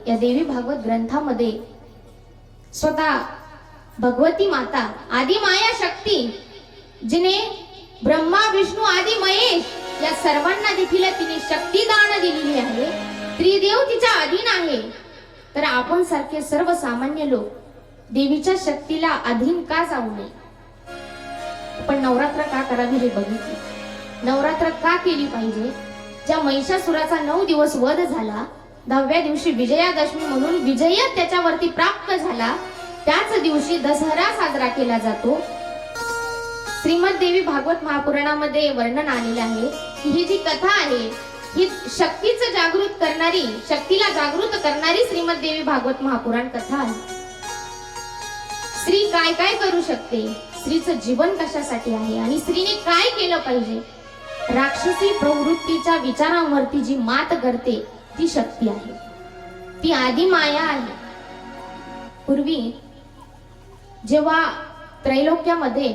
या देवी भागवत ग्रंथामध्ये स्वतः भगवती माता आदि माया शक्ती, जिने ब्रह्मा विष्णू आदि महेश या सर्वांना देखील तिने शक्ती दान दिलेली आहे, त्रिदेव तिच्या अधीन आहे. तर आपण सारखे सर्वसामान्य लोक देवीच्या शक्तीला अधीन का जाऊ नये? पण नवरात्र का करावी हे बघितले. नवरात्र का केली पाहिजे? ज्या महिषासुराचा 9 दिवस वध झाला, 10व्या दिवशी विजयादशमी म्हणून विजय त्याच्यावरती प्राप्त झाला, त्याच दिवशी दसरा साजरा केला जातो. श्रीमद देवी भागवत महापुराणामध्ये वर्णन आलेले आहे की ही जी कथा आहे ही शक्तीच जागृत करणारी, शक्तीला जागृत करणारी श्रीमद देवी भागवत महापुराण कथा आहे. स्त्री काय काय करू शकते, स्त्रीचं जीवन कशासाठी आहे आणि स्त्रीने काय केलं पाहिजे. राक्षसी प्रवृत्तीच्या विचारांवरती जी मात करते ती शक्ती आहे, ती आदि माया आहे. पूर्वी जेव्हा त्रैलोक्यामध्ये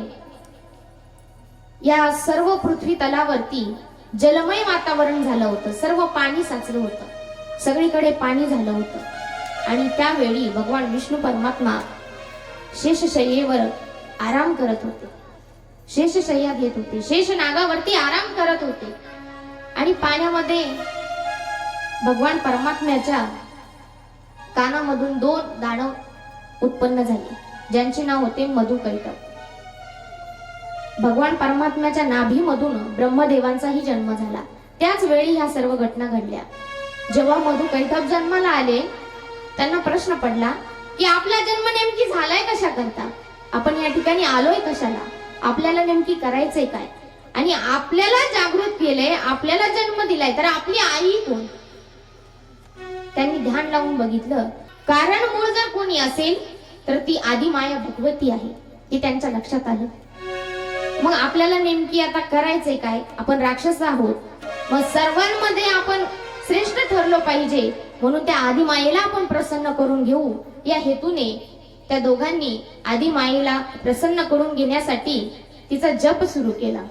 या सर्व पृथ्वी तलावरती जलमय वातावरण झालं होतं, सर्व पाणी साचलं होतं, सगळीकडे पाणी झालं होतं आणि त्यावेळी भगवान विष्णू परमात्मा शेषशय्येवर आराम करत होते, शेषशय्या घेत होते, शेष नागावरती आराम करत होते. आणि पाण्यामध्ये भगवान परमात्म्याच्या कानामधून 2 दानव उत्पन्न झाले, ज्यांचे नाव होते मधुकैटभ. भगवान परमात्म्याच्या नाभीमधून ब्रह्मदेवांचाही जन्म झाला. त्याच वेळी ह्या सर्व घटना घडल्या. जेव्हा मधुकैटभ जन्माला आले, त्यांना प्रश्न पडला की आपला जन्म नेमकी झालाय कशा करता, आपण या ठिकाणी आलोय कशाला, आपल्याला नेमकी करायचंय काय, आणि आपल्याला जागृत केलंय, आपल्याला जन्म दिलाय, तर आपली आई कोण? त्यांनी ध्यान लावून बघितलं. कारण मूळ जर कोणी असेल तर ती आदि माया भगवती आहे, हे त्यांच्या लक्षात आलं. मग आपल्याला नेमकी आता करायचंय काय? आपण राक्षस आहोत, मग सर्वांमध्ये आपण श्रेष्ठ ठरलो पाहिजे, म्हणून त्या आदि मायेला आपण प्रसन्न करून घेऊ या हेतूने त्या दोघांनी आदि मायेला प्रसन्न करून घेण्यासाठी तिचा जप सुरू केला.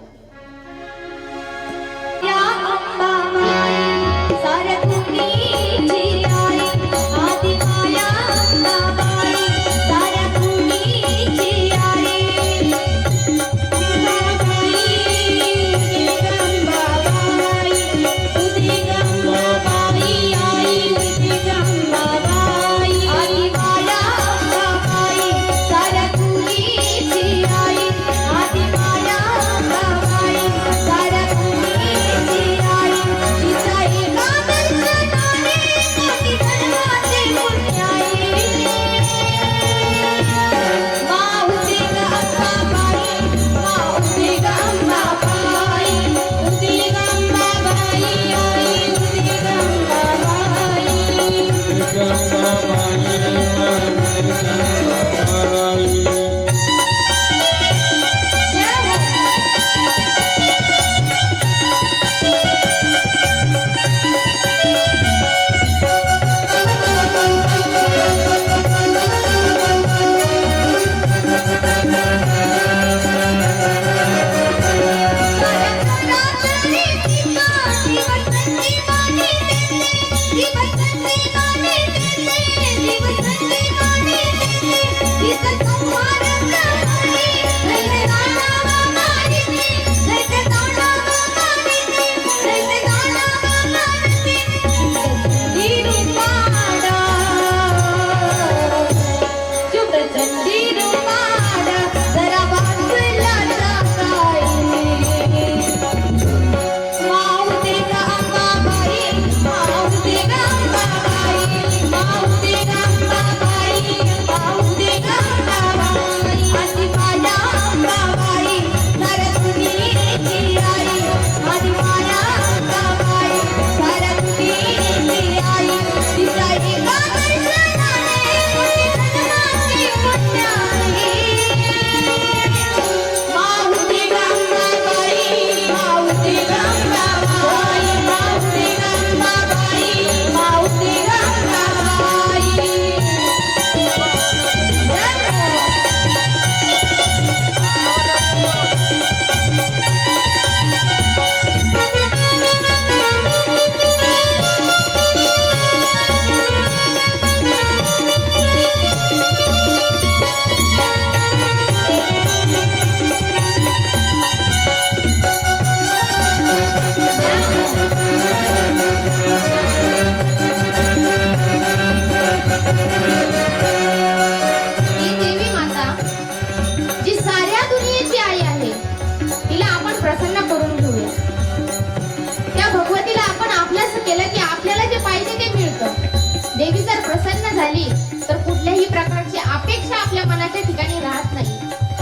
मनाच्या ठिकाणी राहत नाही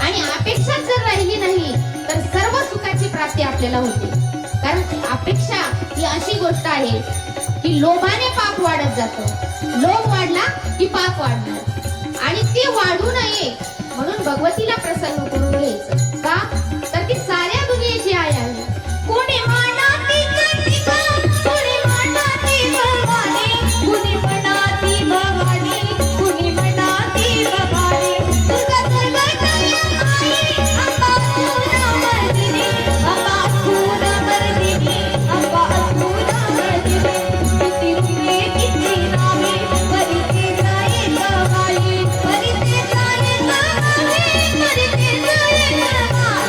आणि अपेक्षा जर राहिली नाही तर सर्व सुखाची प्राप्ती आपल्याला होते. कारण अपेक्षा ही अशी गोष्ट आहे की लोभाने पाप वाढत जातं. लोभ वाढला की पाप वाढणार आणि ते वाढू नये म्हणून भगवतीला प्रसन्न करून घ्यायचं. का तर ती साऱ्या दुनियेची आई आहे. कोणी मानाती चंडिका, कोणी मानाती भवानी, कोणी मनाती भवानी, कोणी मनाती भवानी. दुर्गा दुर्गा जय आई, अंबा असुरा मर्दिनी, अंबा असुरा मर्दिनी, अंबा असुरा मर्दिनी. किती रूपे किती नावे, परिते जाये गवाई, परिते जाये गवाई, परिते जाये गवाई.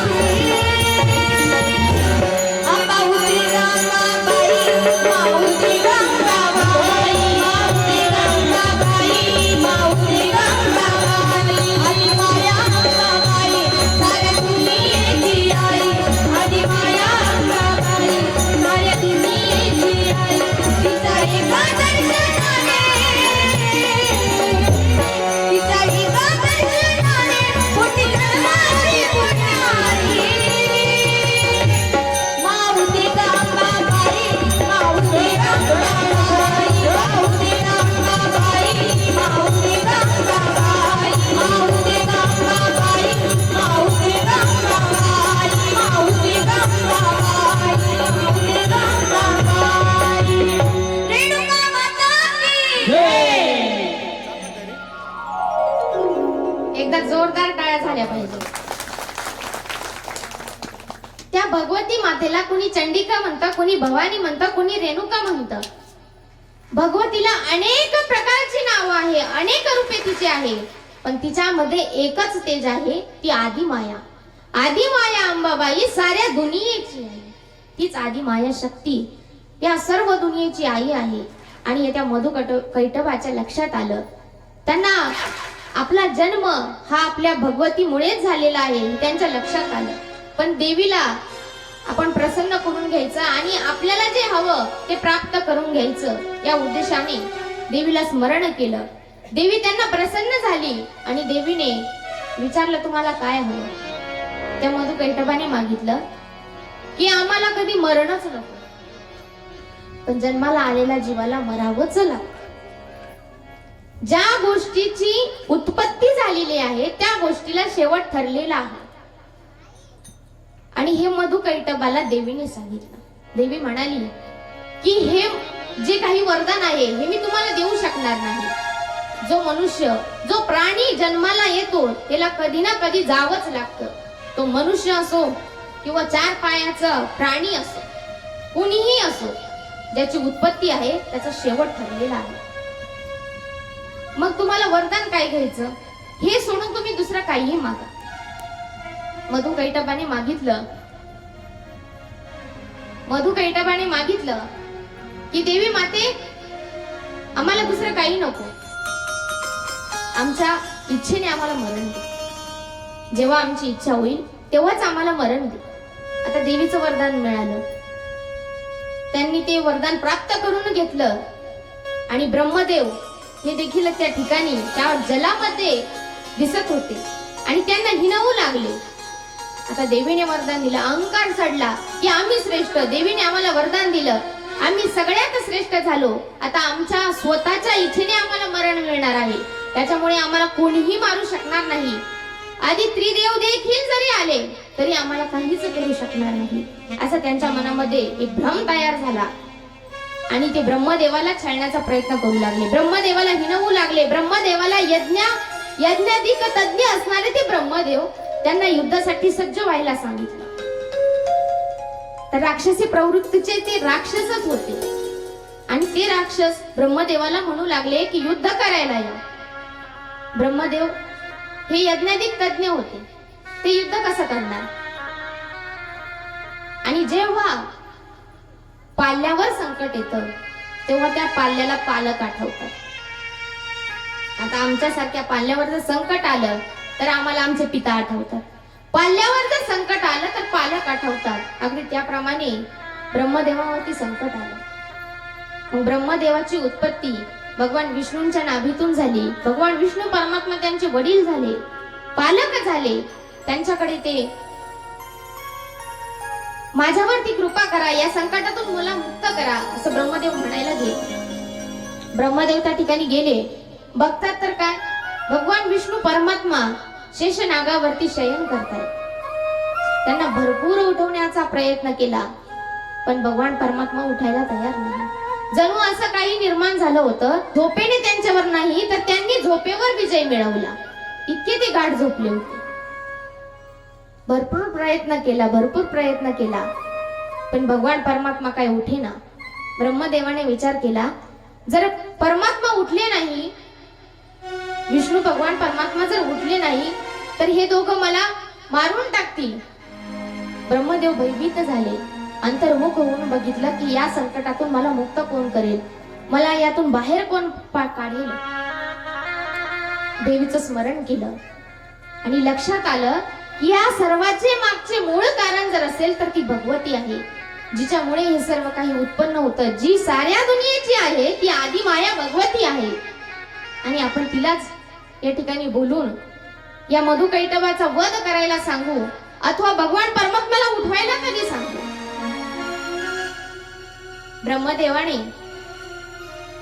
माऊली गंगाबाई, माऊली गंगाबाई, माऊली गंगाबाई, माऊली गंगाबाई. आदी माया गंगाबाई, साऱ्या दुनियेची आई. आदी माया गंगाबाई, साऱ्या दुनियेची आई. तिचा एका दर्शनाने, तिचा एका दर्शनाने कोटी जन्माची पुण्याई. माऊली गंगाबाई, माऊली गंगाबाई, माऊली गंगाबाई, माऊली गंगाबाई, माऊली गंगाबाई, माऊली गंगाबाई, माऊली गंगाबाई, माऊली गंगाबाई. रेणुका माता की एकदा जोरदार टाळ्या झाल्या पाहिजे. त्या भगवती मातेला कोणी चंडिका म्हणतं, कोणी भवानी म्हणतं, कोणी रेणुका म्हणतं. भगवतीला अनेक प्रकारची नावं आहे, अनेक रूपे तिची आहे, पण तिच्यामध्ये एकच तेज आहे, ती आदी माया. आदी माया अंबाबाई साऱ्या दुनियेची आहे. तीच आदी माया शक्ती या सर्व दुनियेची आई आहे. आणि येत्या कैटभाच्या लक्षात आलं, त्यांना आपला जन्म हा आपल्या भगवतीमुळेच झालेला आहे, त्यांच्या लक्षात आलं. पण देवीला आपण प्रसन्न करून घ्यायचं आणि आपल्याला जे हवं ते प्राप्त करून घ्यायचं या उद्देशाने देवीला स्मरण केलं. देवी त्यांना प्रसन्न झाली आणि देवीने विचारलं, तुम्हाला काय हवं? त्या मधुकैटभाने मागितलं की आम्हाला कधी मरणच नको, पण जन्माला आलेल्या जीवाला मरावंच लागतं. ज्या गोष्टीची उत्पत्ती झालेली आहे त्या गोष्टीला शेवट ठरलेला आहे. आणि हे मधुकैटभाला देवीने सांगितलं. देवी म्हणाली की हे जे काही वरदान आहे हे मी तुम्हाला देऊ शकणार नाही. जो मनुष्य, जो प्राणी जन्माला येतो त्याला कधी ना कधी जावंच लागतं. तो मनुष्य असो किंवा 4 पायाचा प्राणी असो, कुणीही असो, ज्याची उत्पत्ती आहे त्याचा शेवट ठरलेला आहे. मग तुम्हाला वरदान काय घ्यायचं हे सोडून तुम्ही दुसरं काहीही मागा. मधुकैटभाने मागितलं की देवी माते, आम्हाला दुसरं काही नको, आमच्या इच्छेने आम्हाला मरण दे. जेव्हा आमची इच्छा होईल तेव्हाच आम्हाला मरण दे. आता देवीचं वरदान मिळालं, त्यांनी ते वरदान प्राप्त करून घेतलं. आणि ब्रह्मदेव हे देखील त्या ठिकाणी त्या जलामध्ये दिसत होते आणि त्यांना हिणवू लागले. आता देवीने वरदान दिलं, अहंकार चढला की आम्ही श्रेष्ठ. देवीने आम्हाला वरदान दिलं, आम्ही सगळ्यात श्रेष्ठ झालो. आता आमच्या स्वतःच्या इच्छेने आम्हाला मरण मिळणार आहे, त्याच्यामुळे आम्हाला कोणीही मारू शकणार नाही. आधी त्रिदेव देखील जरी आले तरी आम्हाला काहीच करू शकणार नाही, असा त्यांच्या मनामध्ये एक भ्रम तयार झाला. आणि ते ब्रह्मदेवाला छळण्याचा प्रयत्न करू लागले, ब्रह्मदेवाला हिणवू लागले. ब्रह्मदेवाला यज्ञाधिक तज्ञ असणारे ते ब्रह्मदेव त्यांना युद्धासाठी सज्ज व्हायला सांगितलं. तर राक्षसी प्रवृत्तीचे ते राक्षसच होते आणि ते राक्षस ब्रह्मदेवाला म्हणू लागले की युद्ध करायला या. ब्रह्मदेव हे यज्ञाधिक तज्ञ होते, ते युद्ध कसं करणार? आणि जेव्हा पाल्यावर संकट येतं तेव्हा त्या पाल्याला पालक आठवतात. आता आमच्यासारख्या पाल्यावर जर संकट आलं तर आम्हाला आमचे पिता आठवतात, पाल्यावर जर संकट आलं तर पालक आठवतात. अगदी त्याप्रमाणे ब्रह्मदेवावरती संकट आलं. मग ब्रह्मदेवाची उत्पत्ती भगवान विष्णूंच्या नाभीतून झाली. भगवान विष्णू परमात्मा त्यांचे वडील झाले पालक झाले त्यांच्याकडे ते माझ्यावरती कृपा करा, या संकटातून मला मुक्त करा असं ब्रह्मदेव म्हणायला गेले. ब्रह्मदेव त्या ठिकाणी गेले, बघतात तर काय, भगवान विष्णू परमात्मा शेषनागावरती शयन करतात. त्यांना भरपूर उठवण्याचा प्रयत्न केला पण भगवान परमात्मा उठायला तयार नाही. जणू असं काही निर्माण झालं होतं, झोपेने त्यांच्यावर नाही तर त्यांनी झोपेवर विजय मिळवला. इतके ते गाढ झोपले होते. भरपूर प्रयत्न केला पण भगवान परमात्मा काय उठेना. ब्रह्मदेवाने विचार केला, जर परमात्मा उठले नाही, विष्णू भगवान परमात्मा जर उठले नाही तर हे दोघं मला मारून टाकतील. ब्रह्मदेव भयभीत झाले. अंतर्मुख होऊन बघितलं की या संकटातून मला मुक्त कोण करेल, मला यातून बाहेर कोण काढेल. देवीचं स्मरण केलं आणि लक्षात आलं की या सर्वाचे मागचे मूळ कारण जर असेल तर ती भगवती आहे, जिच्यामुळे हे सर्व काही उत्पन्न होतं. जी साऱ्या दुनियेची आहे ती आदी माया भगवती आहे आणि आपण तिलाच या ठिकाणी बोलून या मधुकैटभाचा वध करायला सांगू अथवा भगवान परमात्म्याला उठवायला कधी सांगू. ब्रह्मदेवाने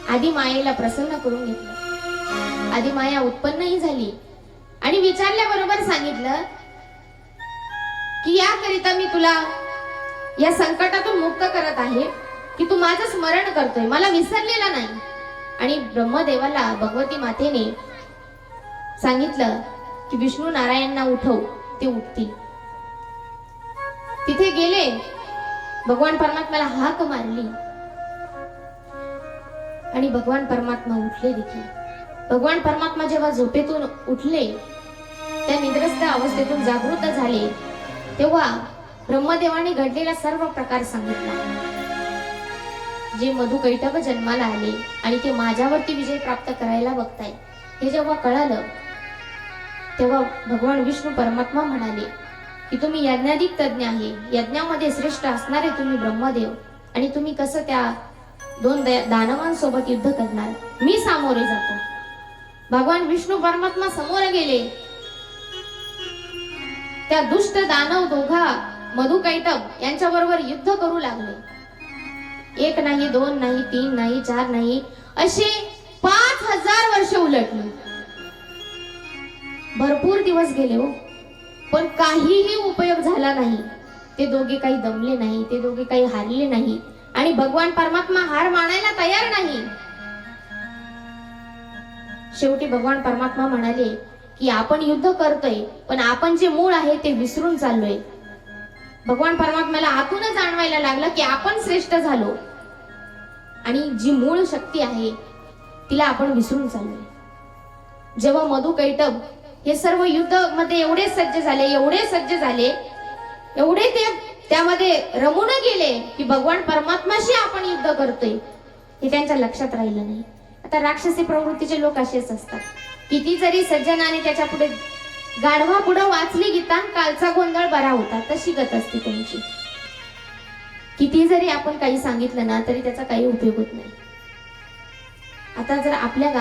आदी मायेला प्रसन्न करून घेतलं. आदी माया उत्पन्नही झाली आणि विचारल्याबरोबर सांगितलं की याकरिता मी तुला या संकटातून मुक्त करत आहे की तू माझं स्मरण करतोय, मला विसरलेला नाही. आणि ब्रह्मदेवाला भगवती मातेने सांगितलं की विष्णू नारायणना उठव, ते उठतील. तिथे गेले, भगवान परमात्म्याला हाक मारली आणि भगवान परमात्मा उठले देखील. भगवान परमात्मा जेव्हा झोपेतून उठले, त्या निद्रस्थ अवस्थेतून जागृत झाले, तेव्हा ब्रह्मदेवाने घडलेला सर्व प्रकार सांगितला. जे मधुकैटभ जन्माला आले आणि ते माझ्यावरती विजय प्राप्त करायला बघताय हे जेव्हा कळालं, तेव्हा भगवान विष्णू परमात्मा म्हणाले की तुम्ही यज्ञाधिक तज्ञ आहे, यज्ञामध्ये श्रेष्ठ असणारे तुम्ही ब्रह्मदेव, आणि तुम्ही कसं त्या दोन दानवांसोबत युद्ध करणार, मी सामोरे जातो. भगवान विष्णू परमात्मा समोर गेले. त्या दुष्ट दानव दोघा मधुकैटभ यांच्या बरोबर युद्ध करू लागले. एक नाही, दोन नाही, तीन नाही, चार नाही, असे 5000 वर्ष उलटली. भरपूर दिवस गेले हो, पण काहीही उपयोग झाला नाही. ते दोघे काही दमले नाही, ते दोघे काही हारले नाही आणि भगवान परमात्मा हार मानायला तयार नाही. शेवटी भगवान परमात्मा म्हणाले की आपण युद्ध करतोय पण आपण जे मूळ आहे ते विसरून चाललोय. भगवान परमात्म्याला आतूनच जाणवायला लागलं की आपण श्रेष्ठ झालो आणि जी मूळ शक्ती आहे तिला आपण विसरून चाललोय. जेव्हा मधुकैटभ हे सर्व युद्ध मध्ये एवढे सज्ज झाले, एवढे ते त्यामध्ये रमून गेले की भगवान परमात्माशी आपण युद्ध करतोय हे त्यांच्या लक्षात राहिलं नाही. आता राक्षसी प्रवृत्तीचे लोक असेच असतात. किती जरी सज्जनाने त्याच्या पुढे गाढवा पुढे वाचली गीता, कालचा गोंधळ बरा होता, तशी गत असते त्यांची. किती जरी आपण काही सांगितलं ना तरी त्याचा काही उपयोग होत नाही. आता जर आपल्या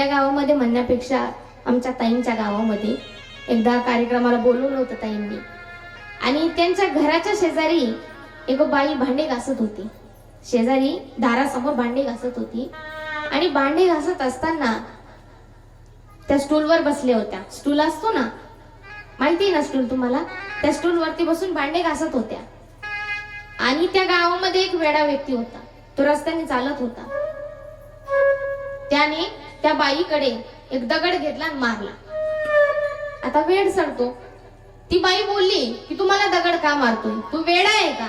गावामध्ये म्हणण्यापेक्षा आमच्या ताईंच्या गावामध्ये एकदा कार्यक्रमाला बोलवलं होतं ताईंनी, आणि त्यांच्या घराच्या शेजारी एक बाई भांडे घासत होती. शेजारी दारासमोर भांडे घासत होती आणि भांडे घासत असताना त्या स्टूलवर बसल्या होत्या. स्टूल असतो ना, माहिती आहे ना स्टूल तुम्हाला, त्या स्टूल वरती बसून भांडे घासत होत्या. आणि त्या गावामध्ये एक वेडा व्यक्ती होता, तो रस्त्याने चालत होता. त्याने त्या बाईकडे एक दगड घेतला आणि मारला. आता वेड सडतो. ती बाई बोलली की तू मला दगड का मारतोय, तू वेडा आहे का?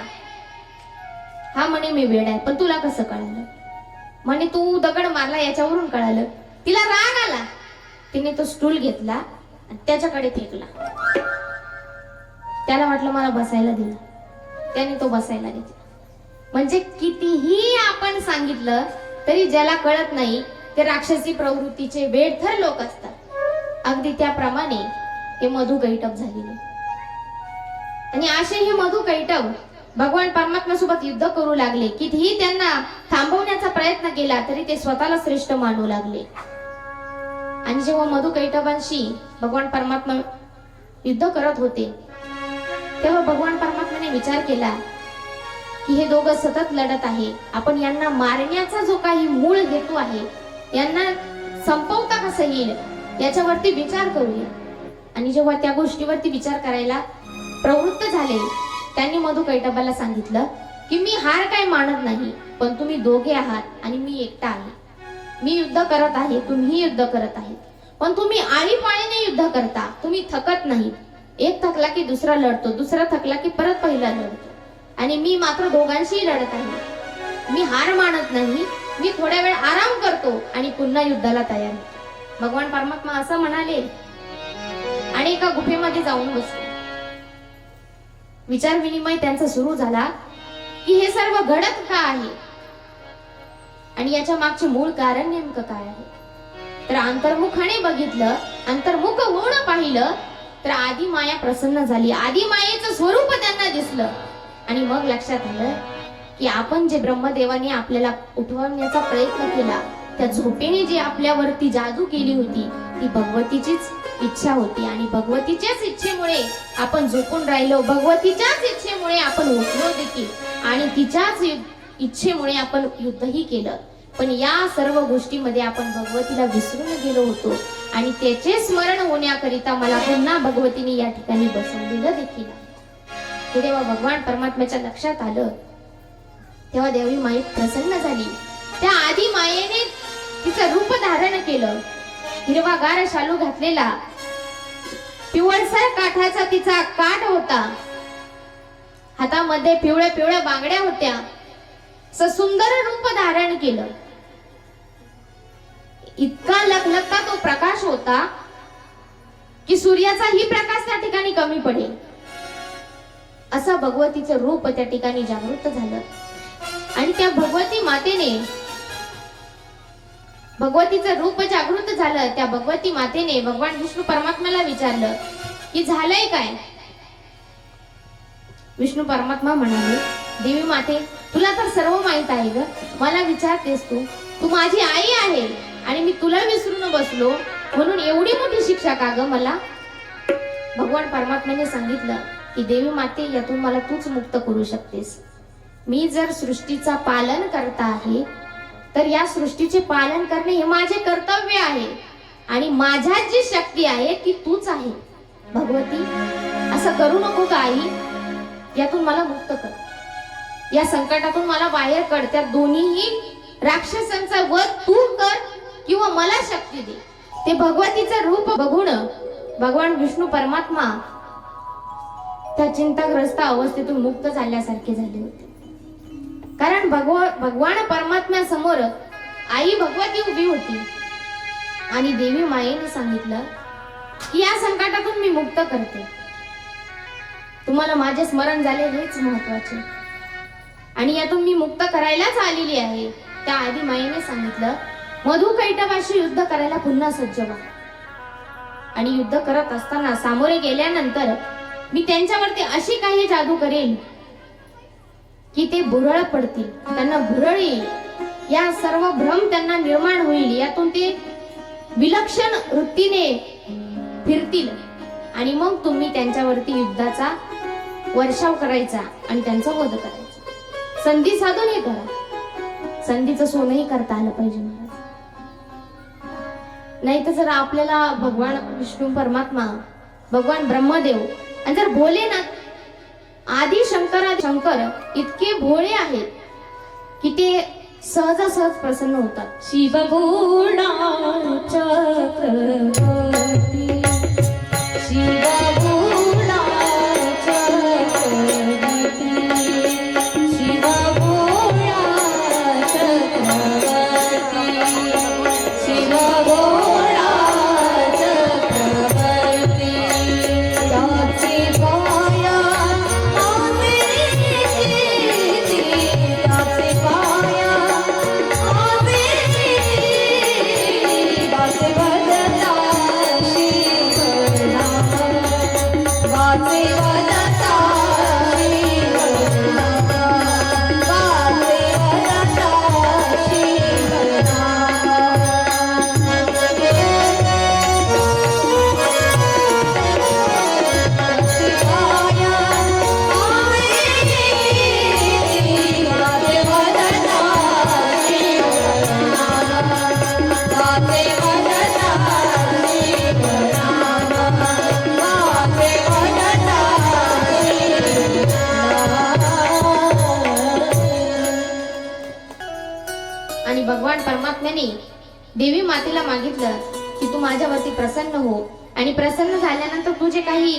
हा म्हणे मी वेडा आहे. पण तुला कसं कळालं? म्हणे तू दगड मारला याच्यावरून कळालं. तिला राग आला, तिने तो स्टूल घेतला आणि त्याच्याकडे फेकला. त्याला वाटलं मला बसायला दिलं, त्याने तो बसायला घेतला. म्हणजे कितीही आपण सांगितलं तरी ज्याला कळत नाही ते राक्षसी प्रवृत्तीचे वेडथर लोक असतात. अगदी त्याप्रमाणे हे मधुकैटभ झालेले. आणि असे हे मधुकैटभ भगवान परमात्मा सोबत युद्ध करू लागले. कितीही त्यांना थांबवण्याचा प्रयत्न केला तरी ते स्वतःला श्रेष्ठ मानू लागले. आणि जेव्हा मधु कैटभांशी भगवान परमात्मा युद्ध करत होते तेव्हा भगवान परमात्म्याने विचार केला की हे दोघं सतत लढत आहे, आपण यांना मारण्याचा जो काही मूळ हेतू आहे, यांना संपवता कसं येईल याच्यावरती विचार करूया. आणि जेव्हा त्या गोष्टीवरती विचार करायला प्रवृत्त झाले त्यांनी मधु कैटभाला सांगितलं की मी हार काय मानत नाही, पण तुम्ही दोघे आहात आणि मी एकटा आहे. मी युद्ध करत आहे, तुम्ही युद्ध करत आहे, पण तुम्ही आळीपाळीने युद्ध करता, तुम्ही थकत नाही. एक थकला की दुसरा लढतो, दुसरा थकला की परत पहिला लढतो, आणि मी मात्र दोघांशीही लढत आहे. मी हार मानत नाही, मी थोड्या वेळ आराम करतो आणि पुन्हा युद्धाला तयार होतो. भगवान परमात्मा असं म्हणाले आणि एका गुफेमध्ये जाऊन बसले. विचार विनिमय त्यांचा सुरू झाला की हे सर्व घडत का आहे आणि याच्या मागचे मूळ कारण नेमकं काय आहे. तर अंतर्मुखाने बघितलं, अंतर्मुख होऊन पाहिलं तर आदी माया प्रसन्न झाली. आदी मायेचं स्वरूप त्यांना दिसलं आणि मग लक्षात आलं की आपण जे ब्रह्मदेवाने आपल्याला उठवण्याचा प्रयत्न केला, त्या झोपेने जी आपल्यावरती जादू केली होती ती भगवतीचीच इच्छा होती. आणि भगवतीच्याच इच्छेमुळे आपण झोपून राहिलो, भगवतीच्याच इच्छेमुळे आपण उठलो देखील, आणि तिच्याच इच्छेमुळे आपण युद्धही केलं. पण या सर्व गोष्टीमध्ये आपण भगवतीला विसरून गेलो होतो आणि त्याचे स्मरण होण्याकरिता मला पुन्हा भगवतीने या ठिकाणी बसवलेलं देखील. तेव्हा भगवान परमात्म्याच्या लक्षात आलं, तेव्हा देवी माई प्रसन्न झाली. त्या आधी मायेने तिचं रूप धारण केलं. हिरवागार शालू घातलेला, पिवळसर काठाचा तिचा काठ होता, हातामध्ये पिवळ्या पिवळ्या बांगड्या होत्या. सुंदर रूप धारण केलं. इतका लखलखता तो प्रकाश होता की सूर्याचाही प्रकाश त्या ठिकाणी कमी पडेल असं भगवतीचं रूप त्या ठिकाणी जागृत झालं. आणि त्या भगवती मातेने, भगवतीचं रूप जागृत झालं, त्या भगवती मातेने भगवान विष्णू परमात्म्याला विचारलं की झालंय काय. विष्णू परमात्मा म्हणाले, देवी माते तुला तर सर्व माहित आहे ग, मला विचारतेस तू माझी आई आहे आणि मी तुला विसरून बसलो म्हणून एवढी मोठी शिक्षा का ग मला. भगवान परमात्म्याने सांगितलं की देवी माते यातून मला तूच मुक्त करू शकतेस. मी जर सृष्टीचा पालन करता आहे तर या सृष्टीचे पालन करणे हे माझे कर्तव्य आहे आणि माझ्यात जी शक्ती आहे ती तूच आहे. भगवती असं करू नको का आई, यातून मला मुक्त कर, या संकटातून मला बाहेर काढ. त्या दोन्हीही राक्षसांचा वध तू कर किंवा मला शक्ती दे. ते भगवतीचं रूप बघून भगवान विष्णू परमात्मा त्या चिंताग्रस्त अवस्थेतून मुक्त झाल्यासारखे झाले होते. कारण भगवान परमात्म्या समोर आई भगवती उभी होती आणि देवी मायेने सांगितलं की या संकटातून मी मुक्त करते, तुम्हाला माझे स्मरण झाले हेच महत्वाचे आणि यातून मी मुक्त करायलाच आलेली आहे. त्या आधी मायेने सांगितलं मधु कैटभाशी युद्ध करायला पुन्हा सज्ज व्हा. आणि युद्ध करत असताना सामोरे गेल्यानंतर मी त्यांच्यावरती अशी काही जादू करेल की ते भुरळ पडतील, त्यांना भुरळ येईल, या सर्व भ्रम त्यांना निर्माण होईल, यातून ते विलक्षण वृत्तीने फिरतील आणि मग तुम्ही त्यांच्यावरती युद्धाचा वर्षाव करायचा आणि त्यांचा वध करायचा. संधी साधून हे करा. संधीचं सोनंही करता आलं पाहिजे महाराज. नाही तर जर आपल्याला भगवान विष्णू परमात्मा, भगवान ब्रह्मदेव आणि जर भोलेनाथ आदि शंकर इतके भोळे आहेत की ते सहजासहज प्रसन्न होतात. शिवभूषण चक्रवर्ती शिवभूषण चक्रवर्ती शिवभूषण चक्रवर्ती शिवभूषण चक्रवर्ती त्याचे पाया भगता देवी मातेला मागितलं की तू माझ्यावरती प्रसन्न हो आणि प्रसन्न झाल्यानंतर तू जे काही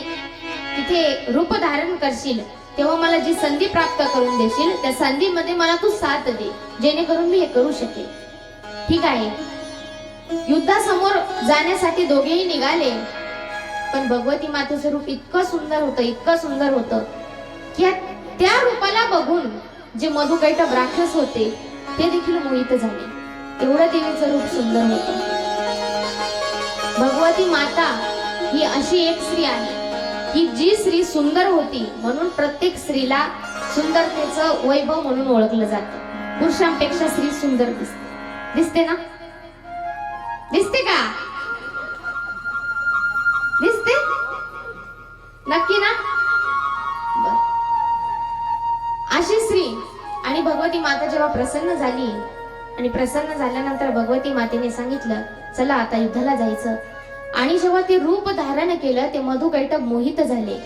तिथे रूप धारण करशील तेव्हा मला जी संधी प्राप्त करून देशील त्या संधीमध्ये मला तू साथ दे जेणेकरून मी हे करू शकेल. ठीक आहे. युद्धासमोर जाण्यासाठी दोघेही निघाले. पण भगवती मातेचं रूप इतकं सुंदर होतं की त्या रूपाला बघून जे मधुकैटभ राक्षस होते ते देखील मोहित झाले. एवढं देवीचं रूप सुंदर होतं. भगवती माता ही अशी एक स्त्री आहे की जी स्त्री सुंदर होती म्हणून प्रत्येक स्त्रीला सुंदरतेचं वैभव म्हणून ओळखलं जातं. पुरुषांपेक्षा स्त्री सुंदर दिसते ना? दिसते का? दिसते नक्की ना? बर. अशी स्त्री आणि भगवती माता जेव्हा प्रसन्न झाली आणि प्रसन्न झाल्यानंतर भगवती मातेने सांगितलं चला आता युद्धाला जायचं. आणि जेव्हा ते रूप धारण केलं ते मधुकैटभ मोहित झाले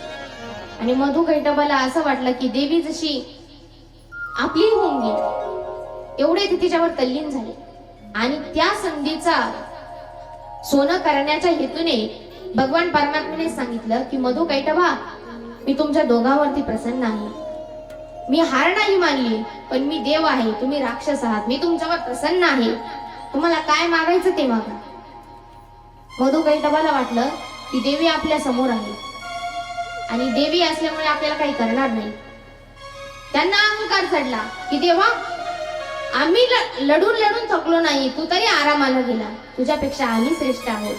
आणि मधुकैटभाला असं वाटलं की देवी जशी आपली होऊन गेली एवढे ते तिच्यावर तल्लीन झाले. आणि त्या संधीचा सोनं करण्याच्या हेतूने भगवान परमात्म्याने सांगितलं की मधुकैटभा मी तुमच्या दोघांवरती प्रसन्न आहे. मी हार नाही मानली पण मी देव आहे तुम्ही राक्षस आहात. मी तुमच्यावर प्रसन्न आहे. तुम्हाला काय मागायचं ते मागा. मधुकैटभाला वाटलं की देवी आपल्या समोर आहे आणि देवी असल्यामुळे आपल्याला काही करणार नाही. त्यांना अहंकार चढला की देवा आम्ही लढून थकलो नाही तू तरी आरामाला गेला. तुझ्यापेक्षा आम्ही श्रेष्ठ आहोत.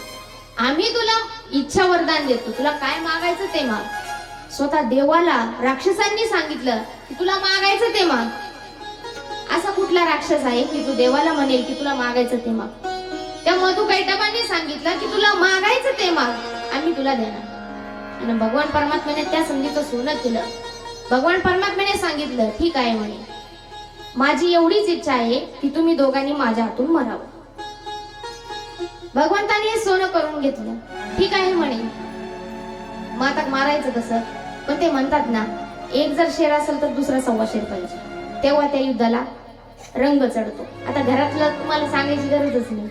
आम्ही तुला इच्छा वरदान देतो. तुला काय मागायचं ते माग. स्वतः देवाला राक्षसांनी सांगितलं की तुला मागायचं ते माग. असा कुठला राक्षस आहे की तू देवाला म्हणेल की तुला मागायचं ते माग. त्या मधुकैटभाने सांगितलं की तुला मागायचं ते माग आम्ही तुला देणार. आणि भगवान परमात्म्याने त्या संधीचं सोनं केलं. भगवान परमात्म्याने सांगितलं ठीक आहे म्हणे माझी एवढीच इच्छा आहे की तुम्ही दोघांनी माझ्या हातून मरावं. भगवंताने हे सोनं करून घेतलं. ठीक आहे म्हणे मग आता मारायचं कसं. पण ते म्हणतात ना एक जर शेर असेल तर दुसरा 1.25 शेर पाहिजे तेव्हा त्या युद्धाला रंग चढतो. आता घरातलं तुम्हाला सांगायची गरजच नाही.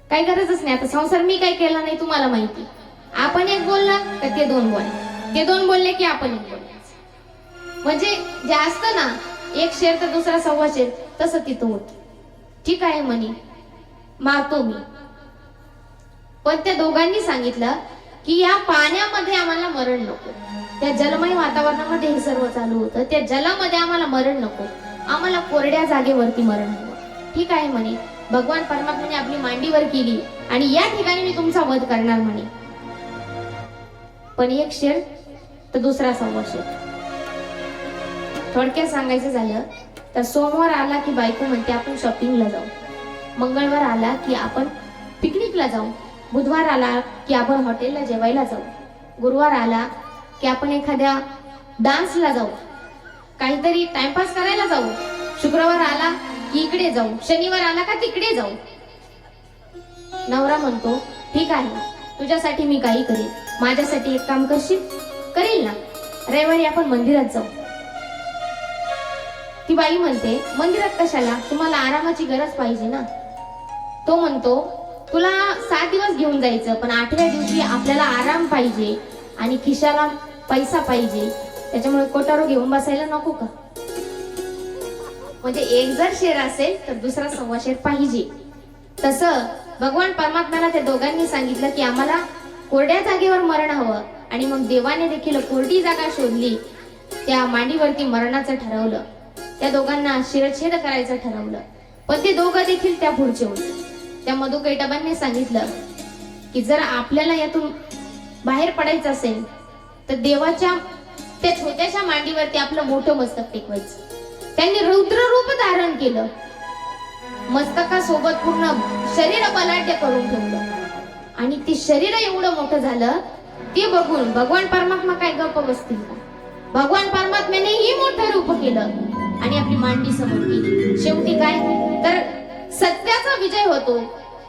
काही गरजच नाही. आता संसार मी काय केला नाही तुम्हाला माहिती. आपण एक बोललं तर ते दोन बोलले. ते दोन बोलले की आपण एक बोलले. म्हणजे जे असतं ना एक शेर तर दुसरा 1.25 शेर तसं तिथं होत. ठीक आहे म्हणे मारतो मी. पण त्या दोघांनी सांगितलं की या पाण्यामध्ये आम्हाला मरण नको. त्या जलमय वातावरणामध्ये हे सर्व चालू होतं. त्या जलामध्ये आम्हाला मरण नको. आम्हाला कोरड्या जागेवरती मरण हवं. ठीक आहे म्हणे भगवान परमात्म्याने आपली मांडीवर केली आणि या ठिकाणी मी तुमचा वध करणार म्हणे. पण एक शेर तर दुसरा 1.25 शेर. थोडक्यात सांगायचं झालं तर सोमवार आला की बायको म्हणते आपण शॉपिंगला जाऊ. मंगळवार आला की आपण पिकनिकला जाऊ. बुधवार आला की आपण हॉटेलला जेवायला जाऊ. गुरुवार आला की आपण एखाद्या डान्सला जाऊ. काहीतरी टाइमपास करायला जाऊ. शुक्रवार आला की इकडे जाऊ. शनिवार आला का तिकडे जाऊ. नवरा म्हणतो ठीक आहे तुझ्यासाठी मी काही करेन. माझ्यासाठी एक काम करशील. करेल ना. रविवारी आपण मंदिरात जाऊ. ती बाई म्हणते मंदिरात कशाला तुम्हाला आरामाची गरज पाहिजे ना. तो म्हणतो तुला 7 दिवस घेऊन जायचं पण 8व्या दिवशी आपल्याला आराम पाहिजे आणि खिशाला पैसा पाहिजे. त्याच्यामुळे कोटारो घेऊन बसायला नको का. म्हणजे एक जर शेर असेल तर दुसरा 1.25 शेर पाहिजे. तसं भगवान परमात्म्याला त्या दोघांनी सांगितलं की आम्हाला कोरड्या जागेवर मरण हवं. आणि मग देवाने देखील कोरडी जागा शोधली. त्या मांडीवरती मरणाचं ठरवलं. त्या दोघांना शिरच्छेद करायचं ठरवलं. पण ते दोघं देखील त्या पुढचे होते. त्या मधुकैटभाने सांगितलं की जर आपल्याला यातून बाहेर पडायचं असेल तर देवाच्या त्या छोट्याशा मांडीवरती आपलं मोठं मस्तक टेकवायचं. त्यांनी रुद्र रूप धारण केलं. मस्तकासोबत पूर्ण शरीर बलाढ्य करून ठेवलं. आणि ते शरीर एवढं मोठं झालं ते बघून भगवान परमात्मा काय गप्प बसतील का. भगवान परमात्म्यानेही मोठं रूप केलं आणि आपली मांडी समोर केली. शेवटी काय तर सत्याचा विजय होतो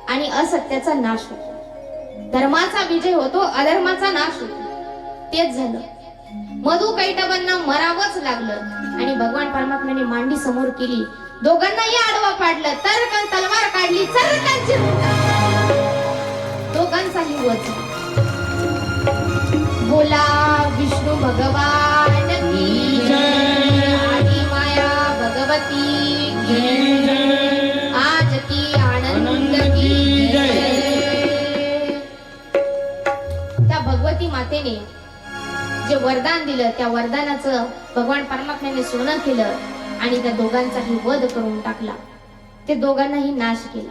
आणि असत्याचा नाश होतो. धर्माचा विजय होतो अधर्माचा नाश होतो. तेच झालं. मधुकैटभांना मरावंच लागलं आणि भगवान परमात्म्याने मांडी समोर केली दोघांनाही आडवा पाडलं, तरकन तलवार काढली, चरकन चिरून टाकलं. दोघांचाही वध झाला. बोला विष्णू भगवान की जय, आदी माया भगवती की जय, आज की आनंद की जय. त्या भगवती मातेने जे वरदान दिलं त्या वरदानाचं भगवान परमात्म्याने सोनं केलं आणि त्या दोघांचाही वध करून टाकला. ते दोघांनाही नाश केला.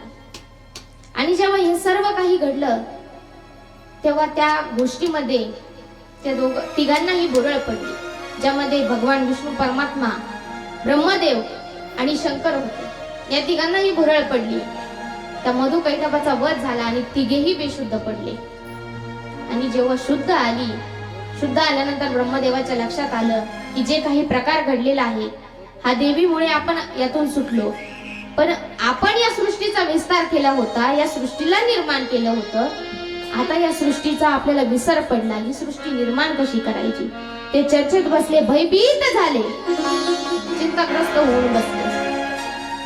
आणि जेव्हा हे सर्व काही घडलं तेव्हा त्या गोष्टीमध्ये त्या तिघांनाही भुरळ पडली, ज्यामध्ये भगवान विष्णू परमात्मा, ब्रह्मदेव आणि शंकर होते. या तिघांनाही भुरळ पडली. त्या मधु कैटभाचा वध झाला आणि तिघेही बेशुद्ध पडले. आणि जेव्हा शुद्ध आल्यानंतर ब्रह्मदेवाच्या लक्षात आलं की जे काही प्रकार घडलेला आहे हा देवीमुळे आपण यातून सुटलो, पण आपण या सृष्टीचा विस्तार केला होता, या सृष्टीला निर्माण केलं होतं. आता या सृष्टीचा आपल्याला विसर पडला. ही सृष्टी निर्माण कशी करायची ते चर्चेत बसले, भयभीत झाले, चिंताग्रस्त होऊन बसले.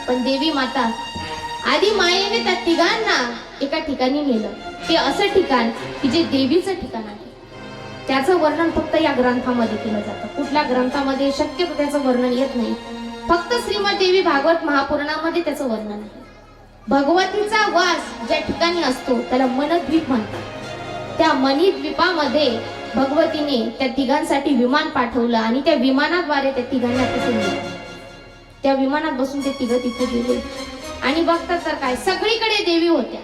पण देवी माता आदी मायेने त्या तिघांना एका ठिकाणी नेलं. ते असं ठिकाण की जे देवीचं ठिकाण आहे. त्याचं वर्णन फक्त या ग्रंथामध्ये केलं जातं. कुठल्या ग्रंथामध्ये शक्यतो त्याचं वर्णन येत नाही. फक्त श्रीमद देवी भागवत महापुराणामध्ये त्याचं वर्णन आहे. भगवतीचा वास ज्या ठिकाणी असतो त्याला मनद्वीप म्हणतात. त्या मणिद्वीपामध्ये भगवतीने त्या तिघांसाठी विमान पाठवलं आणि त्या विमानाद्वारे त्या तिघांना तिथे नेलं. त्या विमानात बसून ते तिघ तिथे गेले आणि बघतात तर काय, सगळीकडे देवी होत्या,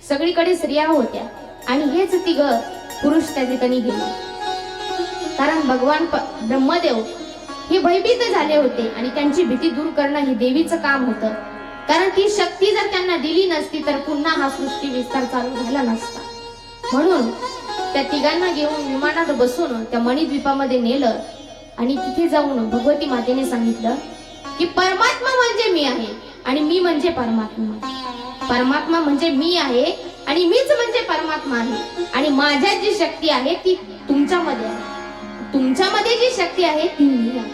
सगळीकडे स्त्रिया होत्या आणि हेच तिघ पुरुष त्या ठिकाणी गेले. कारण भगवान ब्रह्मदेव हे भयभीत झाले होते आणि त्यांची भीती दूर करणं हे देवीचं काम होतं. कारण ती शक्ती जर त्यांना दिली नसती तर पुन्हा हा सृष्टी विस्तार चालू झाला नसता. म्हणून त्या तिघांना घेऊन विमानात बसून त्या मणिद्वीपामध्ये नेलं आणि तिथे जाऊन भगवती मातेने सांगितलं की परमात्मा म्हणजे मी आहे आणि मी म्हणजे परमात्मा. परमात्मा म्हणजे मी आहे आणि मीच म्हणजे परमात्मा आहे आणि माझ्यात जी शक्ती आहे ती तुमच्यामध्ये आहे. तुमच्यामध्ये जी शक्ती आहे ती मी आहे.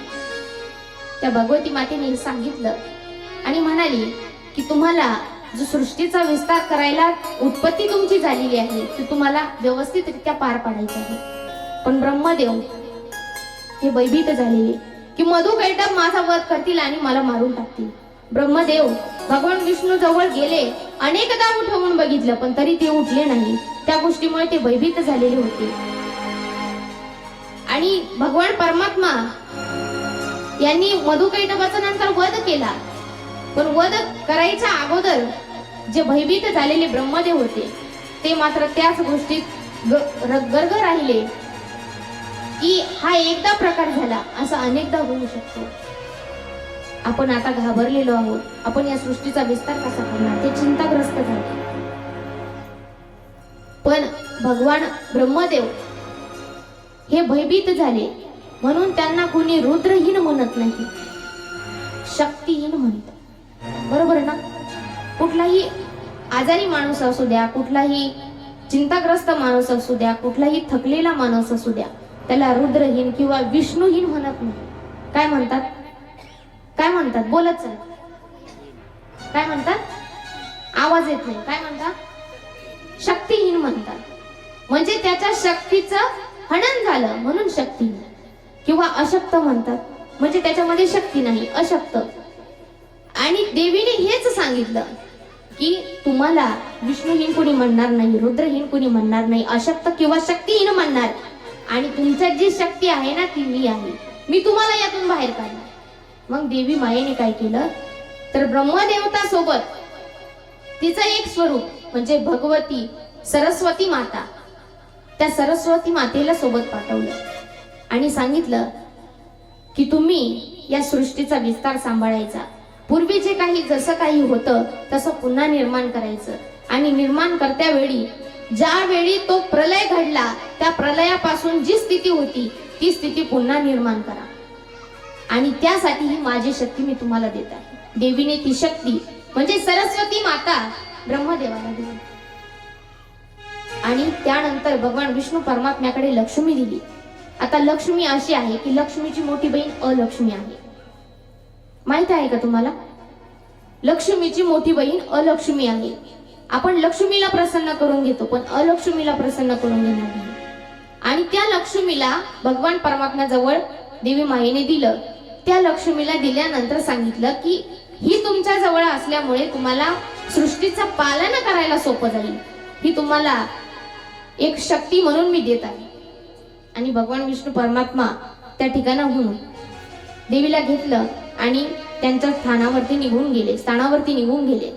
त्या भगवती मातेने सांगितलं आणि म्हणाली की तुम्हाला जो सृष्टीचा विस्तार करायला उत्पत्ती तुमची झालेली आहे ती तुम्हाला व्यवस्थितरित्या पार पाडायची आहे. पण ब्रह्मदेव हे भयभीत झालेले की मधु कैटभ माझा वध करतील आणि मला मारून टाकतील. ब्रह्मदेव भगवान विष्णू जवळ गेले, अनेकदा उठवून बघितलं पण तरी ते उठले नाही. त्या गोष्टीमुळे ते भयभीत झालेले होते. आणि भगवान परमात्मा यांनी मधु कैटभाचा नंतर वध केला. पण वध करायच्या अगोदर जे भयभीत झालेले ब्रह्मदेव होते ते मात्र त्याच गोष्टीत गर्ग राहिले की हा एकदा प्रकार झाला असा अनेकदा होऊ शकतो. आपण आता घाबरलेलो आहोत, आपण या सृष्टीचा विस्तार कसा करणार ते चिंताग्रस्त झाले. पण भगवान ब्रह्मदेव हे भयभीत झाले म्हणून त्यांना कोणी रुद्रहीन म्हणत नाही, शक्तिहीन म्हणतात. बरोबर ना? कुठलाही आजारी माणूस असू द्या, कुठलाही चिंताग्रस्त माणूस असू द्या, कुठलाही थकलेला माणूस असू द्या, त्याला रुद्रहीन किंवा विष्णुहीन म्हणत नाही. काय म्हणतात? काय म्हणतात? बोलत चला. काय म्हणतात? आवाज येत नाही. काय म्हणतात? शक्तिहीन म्हणतात. म्हणजे त्याच्या शक्तीचं हनन झालं म्हणून शक्तिहीन. किंवा अशक्त म्हणतात म्हणजे त्याच्यामध्ये शक्ती नाही, अशक्त. आणि देवीने हेच सांगितलं की तुम्हाला विष्णुहीन कोणी म्हणणार नाही, रुद्रहीन कोणी म्हणणार नाही, अशक्त किंवा शक्तिहीन म्हणणार. आणि तुमच्यात जी शक्ती आहे ना ती मी आहे, मी तुम्हाला यातून बाहेर काढणार. मग देवी मायेने काय केलं तर ब्रह्मदेवता सोबत तिचं एक स्वरूप म्हणजे भगवती सरस्वती माता, त्या सरस्वती मातेला सोबत पाठवलं आणि सांगितलं की तुम्ही या सृष्टीचा विस्तार सांभाळायचा. पूर्वी जे काही जसं काही होतं तसं पुन्हा निर्माण करायचं आणि निर्माण करत्या वेळी ज्या वेळी तो प्रलय घडला त्या प्रलयापासून जी स्थिती होती ती स्थिती पुन्हा निर्माण करा आणि त्यासाठी ही माझी शक्ती मी तुम्हाला देत आहे. देवीने ती शक्ती म्हणजे सरस्वती माता ब्रह्मदेवाला दिली आणि त्यानंतर भगवान विष्णू परमात्म्याकडे लक्ष्मी दिली. आता लक्ष्मी अशी आहे की लक्ष्मीची मोठी बहीण अलक्ष्मी आहे. माहित आहे का तुम्हाला? लक्ष्मीची मोठी बहीण अलक्ष्मी आहे. आपण लक्ष्मीला प्रसन्न करून घेतो पण अलक्ष्मीला प्रसन्न करून घेणार नाही. आणि त्या लक्ष्मीला भगवान परमात्म्याजवळ देवी मायेने दिलं. त्या लक्ष्मीला दिल्यानंतर सांगितलं की ही तुमच्या जवळ असल्यामुळे तुम्हाला सृष्टीचं पालन करायला सोपं जाईल. ही तुम्हाला एक शक्ती म्हणून मी देत आहे. आणि भगवान विष्णू परमात्मा त्या ठिकाणाहून देवीला घेतलं आणि त्यांच्या स्थानावरती निघून गेले.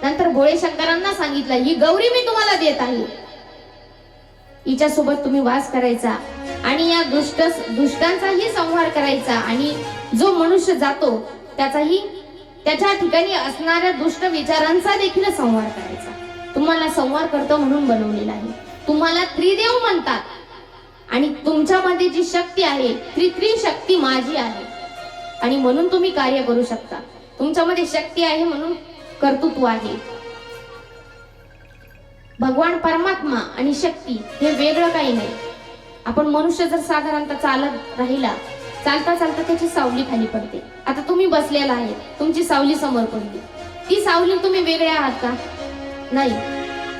नंतर भोळे शंकरांना सांगितलं ही गौरी मी तुम्हाला देत आहे. हिच्या सोबत तुम्ही वास करायचा आणि या दुष्टांचाही संहार करायचा आणि जो मनुष्य जातो त्याच्या ठिकाणी असणाऱ्या दुष्ट विचारांचा देखील संहार करायचा. तुम्हाला संहार करतो म्हणून बनवलेला आहे. तुम्हाला त्रिदेव म्हणतात आणि तुमच्यामध्ये जी शक्ती आहे त्रिशक्ती माझी आहे आणि म्हणून तुम्ही कार्य करू शकता. तुमच्यामध्ये शक्ती आहे म्हणून कर्तृत्व आहे. भगवान परमात्मा आणि शक्ती हे वेगळं काही नाही. आपण मनुष्य जर साधारणतः चालत राहिला चालता त्याची सावली खाली पडते. आता तुम्ही बसलेला आहे तुमची सावली समोर पडली. ती सावली तुम्ही वेगळे आहात का? नाही.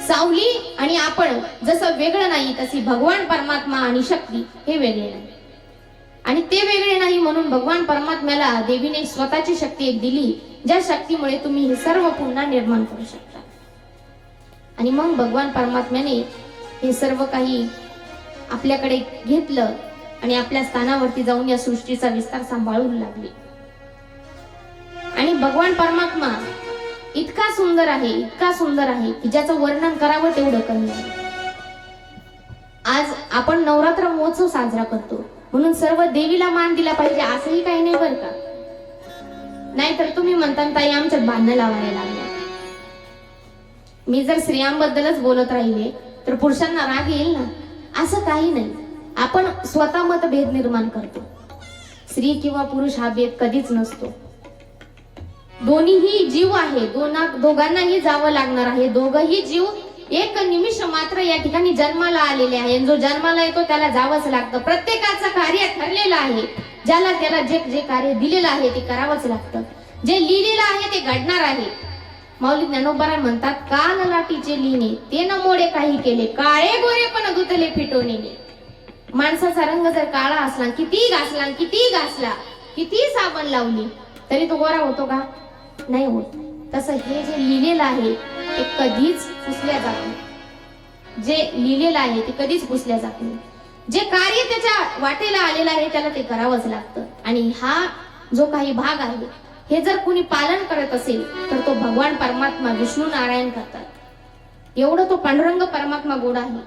सावली आणि आपण जसं वेगळं नाही तशी भगवान परमात्मा आणि शक्ती हे वेगळे नाही. आणि ते वेगळे नाही म्हणून भगवान परमात्म्याला देवीने स्वतःची शक्ती एक दिली ज्या शक्तीमुळे तुम्ही हे सर्व पुन्हा निर्माण करू शकता. आणि मग भगवान परमात्म्याने हे सर्व काही आपल्याकडे घेतलं आणि आपल्या स्थानावरती जाऊन या सृष्टीचा विस्तार सांभाळू लागले. आणि भगवान परमात्मा इतका सुंदर आहे की ज्याचं वर्णन करावं तेवढं कमी आहे. आज आपण नवरात्र महोत्सव साजरा करतो म्हणून सर्व देवीला मान दिला पाहिजे असंही काही नाही बरं का. नाहीतर तुम्ही म्हणता ताई आमच्यात भांडणं लावायला लागल्या. मी जर स्त्रियांबद्दलच बोलत राहिले तर पुरुषांना राग येईल ना. असं काही नाही. आपण स्वतः मतभेद निर्माण करतो. स्त्री किंवा पुरुष हा भेद कधीच नसतो. दोन्हीही जीव आहे. दोघांनाही जावं लागणार आहे. दोघही जीव एक निमिष मात्र या ठिकाणी जन्माला आलेले आहे. जो जन्माला येतो त्याला जावंच लागतं. प्रत्येकाचं कार्य ठरलेलं आहे. त्याला जे कार्य दिलेलं आहे ते करावंच लागतं. जे लिहिलेलं आहे ते घडणार आहे. माऊली ज्ञानोबा म्हणतात काल लाटीचे लिहिणे ते न मोडे काही केले काळे गोरे पण धुतले फिटोनीने. माणसाचा रंग जर काळा असला किती घासला किती साबण लावली तरी तो गोरा होतो का? नाही होत. तसं हे जे लिहिलेलं आहे ते कधीच पुसल्या जात नाही. जे लिहिलेलं आहे ते कधीच पुसल्या जात नाही. जे कार्य त्याच्या वाटेला आलेलं आहे त्याला ते करावंच लागतं. आणि हा जो काही भाग आहे हे जर कुणी पालन करत असेल तर तो भगवान परमात्मा विष्णू नारायण करतात. एवढं तो पांडुरंग परमात्मा गोड आहे.